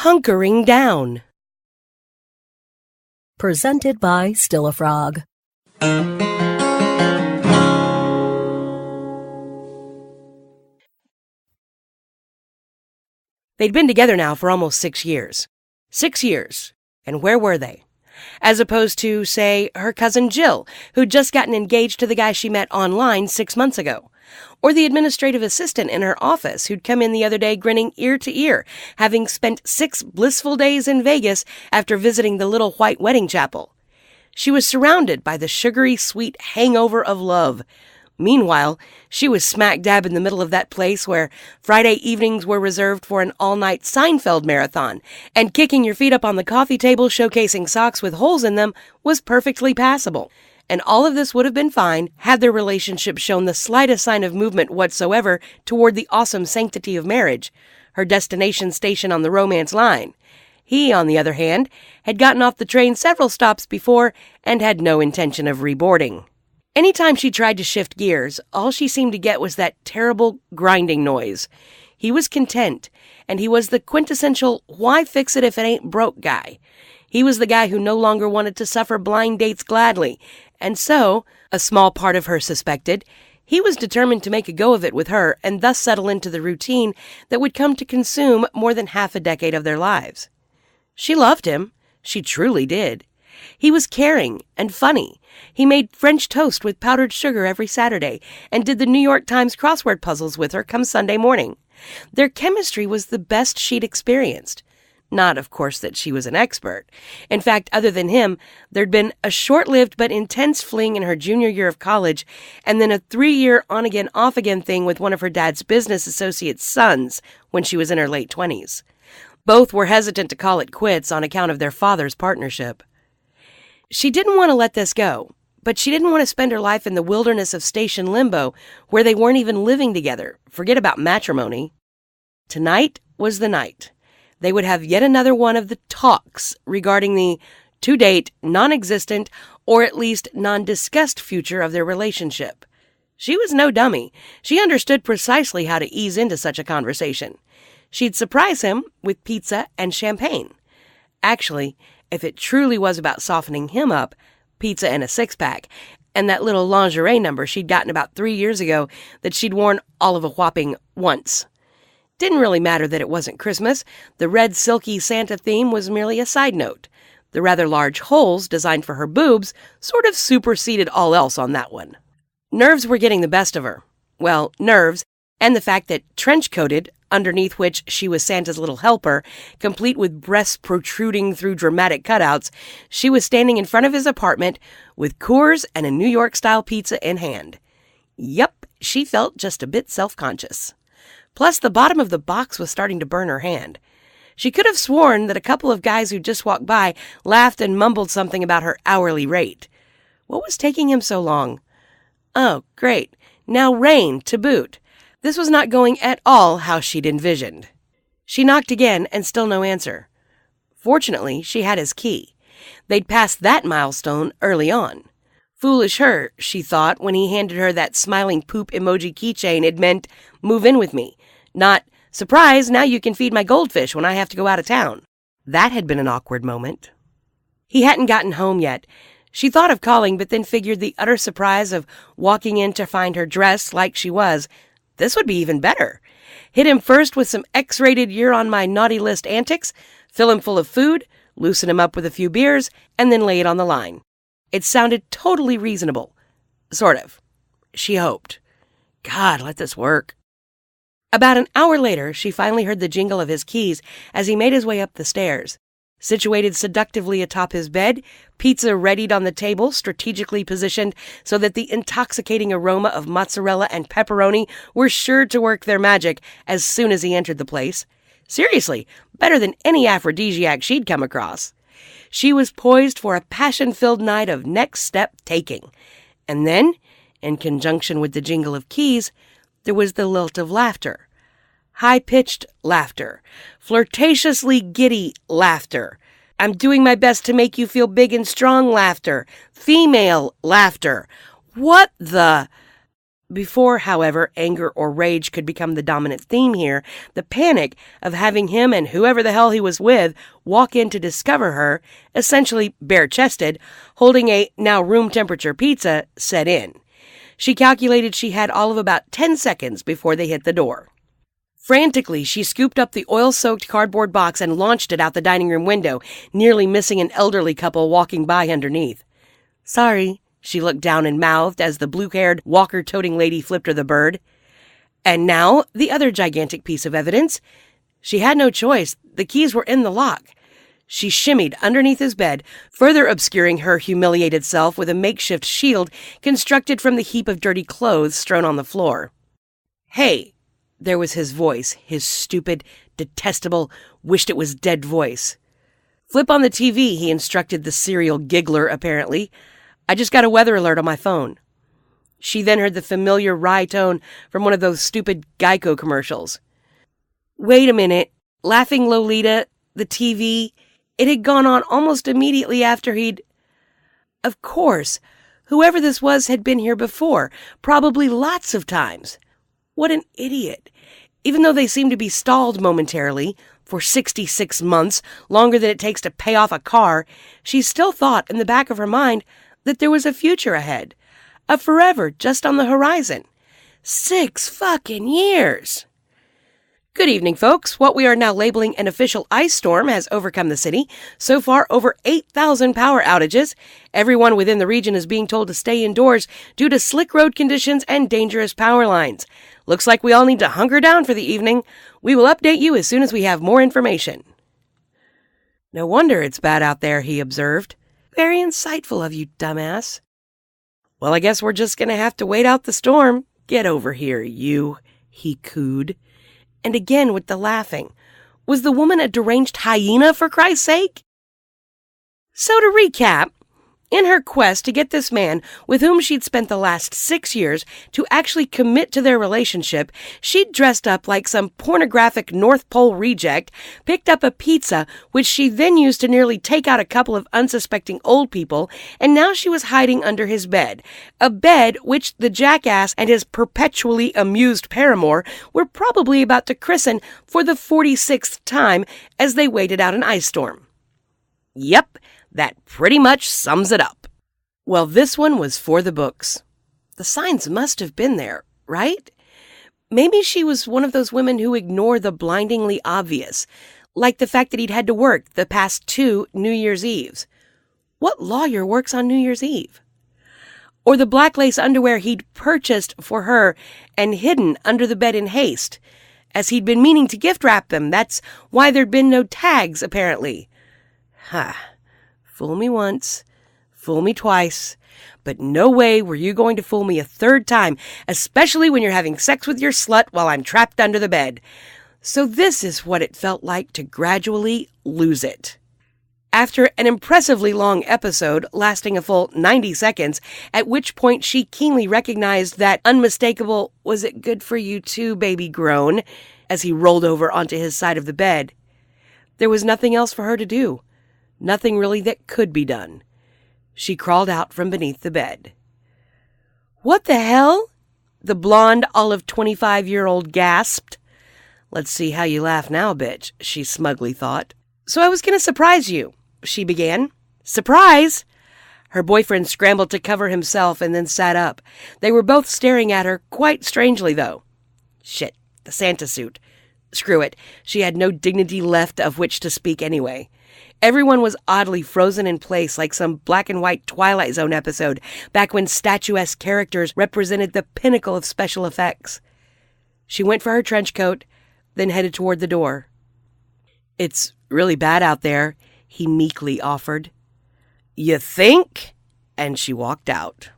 Hunkering Down. Presented by Still a Frog. They'd been together now for almost 6 years. 6 years. And where were they? As opposed to, say, her cousin Jill, who'd just gotten engaged to the guy she met online 6 months ago. Or the administrative assistant in her office who'd come in the other day grinning ear to ear, having spent 6 blissful days in Vegas after visiting the little white wedding chapel. She was surrounded by the sugary sweet hangover of love. Meanwhile, she was smack dab in the middle of that place where Friday evenings were reserved for an all-night Seinfeld marathon, and kicking your feet up on the coffee table showcasing socks with holes in them was perfectly passable. And all of this would have been fine had their relationship shown the slightest sign of movement whatsoever toward the awesome sanctity of marriage, her destination station on the romance line. He, on the other hand, had gotten off the train several stops before and had no intention of reboarding. Anytime she tried to shift gears, all she seemed to get was that terrible grinding noise. He was content, and he was the quintessential why fix it if it ain't broke guy. He was the guy who no longer wanted to suffer blind dates gladly, and so, a small part of her suspected, he was determined to make a go of it with her and thus settle into the routine that would come to consume more than half a decade of their lives. She loved him. She truly did. He was caring and funny. He made French toast with powdered sugar every Saturday and did the New York Times crossword puzzles with her come Sunday morning. Their chemistry was the best she'd experienced. Not, of course, that she was an expert. In fact, other than him, there'd been a short-lived but intense fling in her junior year of college, and then a 3-year on-again, off-again thing with one of her dad's business associate's sons when she was in her late 20s. Both were hesitant to call it quits on account of their father's partnership. She didn't want to let this go, but she didn't want to spend her life in the wilderness of station limbo where they weren't even living together. Forget about matrimony. Tonight was the night. They would have yet another one of the talks regarding the, to date, non-existent or at least non-discussed future of their relationship. She was no dummy. She understood precisely how to ease into such a conversation. She'd surprise him with pizza and champagne. Actually, if it truly was about softening him up, pizza and a six-pack, and that little lingerie number she'd gotten about 3 years ago that she'd worn all of a whopping once. Didn't really matter that it wasn't Christmas. The red silky Santa theme was merely a side note. The rather large holes designed for her boobs sort of superseded all else on that one. Nerves were getting the best of her. Well, nerves, and the fact that trench-coated, underneath which she was Santa's little helper, complete with breasts protruding through dramatic cutouts, she was standing in front of his apartment with Coors and a New York-style pizza in hand. Yup, she felt just a bit self-conscious. Plus, the bottom of the box was starting to burn her hand. She could have sworn that a couple of guys who just walked by laughed and mumbled something about her hourly rate. What was taking him so long? Oh, great. Now rain to boot. This was not going at all how she'd envisioned. She knocked again, and still no answer. Fortunately, she had his key. They'd passed that milestone early on. Foolish her, she thought, when he handed her that smiling poop emoji keychain it meant, move in with me. Not, surprise, now you can feed my goldfish when I have to go out of town. That had been an awkward moment. He hadn't gotten home yet. She thought of calling, but then figured the utter surprise of walking in to find her dressed like she was. This would be even better. Hit him first with some X-rated you're on my naughty list antics, fill him full of food, loosen him up with a few beers, and then lay it on the line. It sounded totally reasonable. Sort of. She hoped. God, let this work. About an hour later, she finally heard the jingle of his keys as he made his way up the stairs. Situated seductively atop his bed, pizza readied on the table, strategically positioned so that the intoxicating aroma of mozzarella and pepperoni were sure to work their magic as soon as he entered the place. Seriously, better than any aphrodisiac she'd come across. She was poised for a passion-filled night of next step taking. And then, in conjunction with the jingle of keys, there was the lilt of laughter. High-pitched laughter. Flirtatiously giddy laughter. I'm doing my best to make you feel big and strong laughter. Female laughter. What the... Before, however, anger or rage could become the dominant theme here, the panic of having him and whoever the hell he was with walk in to discover her, essentially bare-chested, holding a now room-temperature pizza, set in. She calculated she had all of about 10 seconds before they hit the door. Frantically, she scooped up the oil-soaked cardboard box and launched it out the dining room window, nearly missing an elderly couple walking by underneath. "Sorry," she looked down and mouthed as the blue-haired, walker-toting lady flipped her the bird. And now, the other gigantic piece of evidence. She had no choice. The keys were in the lock. She shimmied underneath his bed, further obscuring her humiliated self with a makeshift shield constructed from the heap of dirty clothes strewn on the floor. "Hey," there was his voice, his stupid, detestable, wished-it-was-dead voice. "Flip on the TV," he instructed the serial giggler, apparently. "I just got a weather alert on my phone." She then heard the familiar wry tone from one of those stupid Geico commercials. Wait a minute. Laughing Lolita, the TV, it had gone on almost immediately after he'd... Of course, whoever this was had been here before, probably lots of times. What an idiot. Even though they seemed to be stalled momentarily, for 66 months, longer than it takes to pay off a car, she still thought in the back of her mind that there was a future ahead. A forever just on the horizon. 6 fucking years. Good evening, folks. What we are now labeling an official ice storm has overcome the city. So far, over 8,000 power outages. Everyone within the region is being told to stay indoors due to slick road conditions and dangerous power lines. Looks like we all need to hunker down for the evening. We will update you as soon as we have more information. No wonder it's bad out there, he observed. Very insightful of you, dumbass. Well, I guess we're just going to have to wait out the storm. Get over here, you, he cooed. And again with the laughing. Was the woman a deranged hyena, for Christ's sake? So to recap, in her quest to get this man, with whom she'd spent the last 6 years, to actually commit to their relationship, she'd dressed up like some pornographic North Pole reject, picked up a pizza, which she then used to nearly take out a couple of unsuspecting old people, and now she was hiding under his bed. A bed which the jackass and his perpetually amused paramour were probably about to christen for the 46th time as they waited out an ice storm. Yep. That pretty much sums it up. Well, this one was for the books. The signs must have been there, right? Maybe she was one of those women who ignore the blindingly obvious, like the fact that he'd had to work the past 2 New Year's Eves. What lawyer works on New Year's Eve? Or the black lace underwear he'd purchased for her and hidden under the bed in haste, as he'd been meaning to gift wrap them. That's why there'd been no tags, apparently. Fool me once, fool me twice, but no way were you going to fool me a 3rd time, especially when you're having sex with your slut while I'm trapped under the bed. So this is what it felt like to gradually lose it. After an impressively long episode lasting a full 90 seconds, at which point she keenly recognized that unmistakable "was it good for you too, baby" groan, as he rolled over onto his side of the bed, there was nothing else for her to do. Nothing really that could be done. She crawled out from beneath the bed. "What the hell?" the blonde, olive 25-year-old gasped. "Let's see how you laugh now, bitch," she smugly thought. "So I was going to surprise you," she began. "Surprise?" Her boyfriend scrambled to cover himself and then sat up. They were both staring at her, quite strangely, though. Shit, the Santa suit. Screw it. She had no dignity left of which to speak anyway. Everyone was oddly frozen in place like some black and white Twilight Zone episode back when statuesque characters represented the pinnacle of special effects. She went for her trench coat, then headed toward the door. "It's really bad out there," he meekly offered. "You think?" And she walked out.